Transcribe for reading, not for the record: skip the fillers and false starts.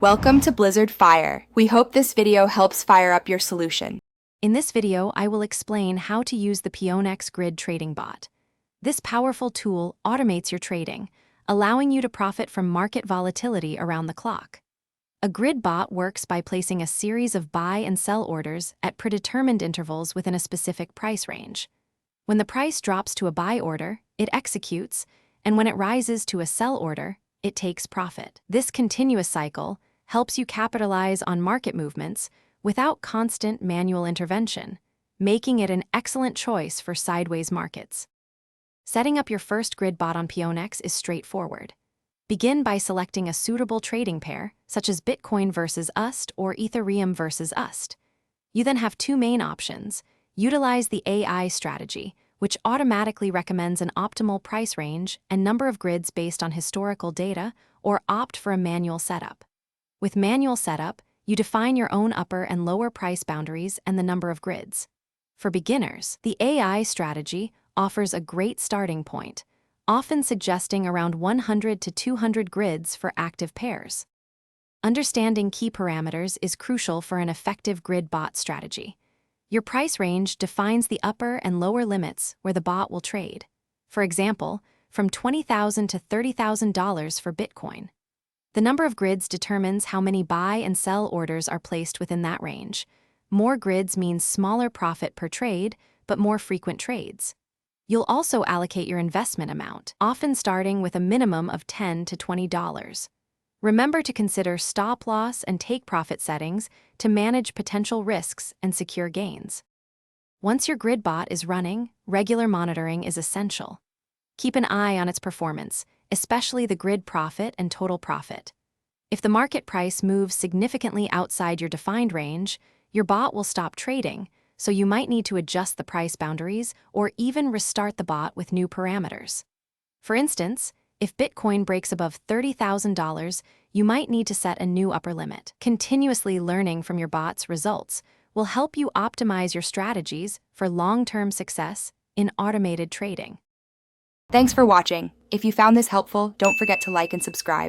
Welcome to Blizzard Fire. We hope this video helps fire up your solution. In this video, I will explain how to use the Pionex grid trading bot. This powerful tool automates your trading, allowing you to profit from market volatility around the clock. A grid bot works by placing a series of buy and sell orders at predetermined intervals within a specific price range. When the price drops to a buy order, it executes, and when it rises to a sell order, it takes profit. This continuous cycle helps you capitalize on market movements without constant manual intervention, making it an excellent choice for sideways markets. Setting up your first grid bot on Pionex is straightforward. Begin by selecting a suitable trading pair, such as Bitcoin versus USD or Ethereum versus USD. You then have two main options. Utilize the AI strategy, which automatically recommends an optimal price range and number of grids based on historical data, or opt for a manual setup. With manual setup, you define your own upper and lower price boundaries and the number of grids. For beginners, the AI strategy offers a great starting point, often suggesting around 100 to 200 grids for active pairs. Understanding key parameters is crucial for an effective grid bot strategy. Your price range defines the upper and lower limits where the bot will trade. For example, from $20,000 to $30,000 for Bitcoin. The number of grids determines how many buy and sell orders are placed within that range. More grids means smaller profit per trade, but more frequent trades. You'll also allocate your investment amount, often starting with a minimum of $10 to $20. Remember to consider stop loss and take profit settings to manage potential risks and secure gains. Once your grid bot is running, regular monitoring is essential. Keep an eye on its performance, especially the grid profit and total profit. If the market price moves significantly outside your defined range, your bot will stop trading, so you might need to adjust the price boundaries or even restart the bot with new parameters. For instance, if Bitcoin breaks above $30,000, you might need to set a new upper limit. Continuously learning from your bot's results will help you optimize your strategies for long-term success in automated trading. Thanks for watching. If you found this helpful, don't forget to like and subscribe.